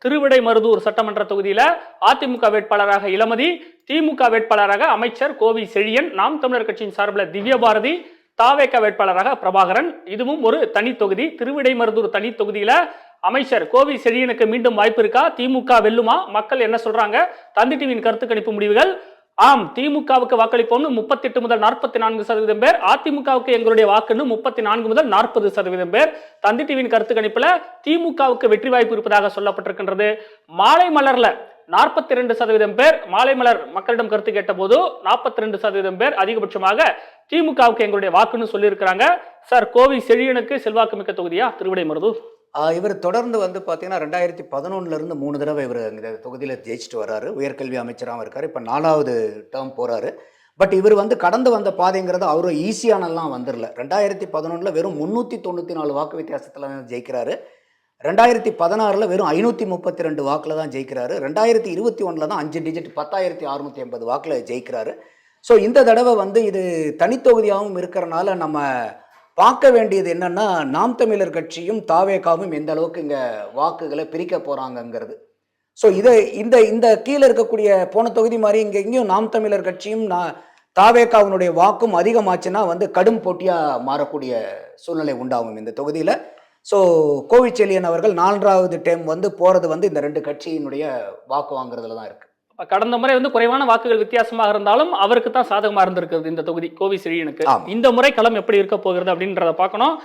திருவிடைமருதூர் சட்டமன்ற தொகுதியில அதிமுக வேட்பாளராக இளமதி, திமுக வேட்பாளராக அமைச்சர் கோவி செழியன், நாம் தமிழர் கட்சியின் சார்பில் திவ்யபாரதி, தாவேக வேட்பாளராக பிரபாகரன். இதுவும் ஒரு தனி தொகுதி. திருவிடைமருதூர் தனி தொகுதியில அமைச்சர் கோவி செழியனுக்கு மீண்டும் வாய்ப்பு இருக்கா? திமுக வெல்லுமா? மக்கள் என்ன சொல்றாங்க? தந்தி டிவியின் கருத்து கணிப்பு முடிவுகள். ஆம், திமுகவுக்கு வாக்களிப்போம்னு 38 முதல் 44% பேர், அதிமுகவுக்கு எங்களுடைய வாக்குன்னு 34 முதல் 40% பேர். தந்தி டிவியின் கருத்து கணிப்புல திமுகவுக்கு வெற்றி வாய்ப்பு இருப்பதாக சொல்லப்பட்டிருக்கின்றது. மாலை மலர்ல 42% பேர், மாலை மலர் மக்களிடம் கருத்து கேட்ட போது 42% பேர் அதிகபட்சமாக திமுகவுக்கு எங்களுடைய வாக்குன்னு சொல்லியிருக்கிறாங்க. சார், கோவி செழியனுக்கு செல்வாக்கு மிக்க தொகுதியா திருவிடைமருதூர்? இவர் தொடர்ந்து பார்த்தீங்கன்னா 2011 3 தடவை இவர் இந்த தொகுதியில் ஜெயிச்சுட்டு வர்றாரு. உயர்கல்வி அமைச்சராகவும் இருக்காரு. இப்போ 4வது டேர்ம் போறாரு. பட் இவர் கடந்து வந்த பாதைங்கிறது அவரு ஈஸியானலாம் வந்துடல. 2011 வெறும் 394 வாக்கு வித்தியாசத்தில் ஜெயிக்கிறாரு. 2016 வெறும் 532 வாக்குல தான் ஜெயிக்கிறாரு. 2021 தான் 5 டிஜிட் 10,680 வாக்குல ஜெயிக்கிறாரு. ஸோ இந்த தடவை இது தனித்தொகுதியாகவும் இருக்கிறனால நம்ம பார்க்க வேண்டியது என்னன்னா, நாம் தமிழர் கட்சியும் தாவேகாவும் எந்த அளவுக்கு இங்க வாக்குகளை பிரிக்க போறாங்கிறது. ஸோ இந்த இந்த கீழே இருக்கக்கூடிய போன தொகுதி மாதிரி இங்கேயும் நாம் தமிழர் கட்சியும் தாவேகாவினுடைய வாக்கும் அதிகமாச்சுன்னா கடும் போட்டியா மாறக்கூடிய சூழ்நிலை உண்டாகும் இந்த தொகுதியில. ஸோ கோவிச்செழியன் அவர்கள் 4வது டைம் போறது இந்த 2 கட்சியினுடைய வாக்கு வாங்குறதுல தான் இருக்கு. கடந்த முறை குறைவான வாக்குகள் வித்தியாசமாக இருந்தாலும் அவருக்கு தான் சாதகமா இருந்திருக்கிறது இந்த தொகுதி கோவி செழியனுக்கு. இந்த முறை களம் எப்படி இருக்க போகிறது அப்படின்றத பார்க்கணும்.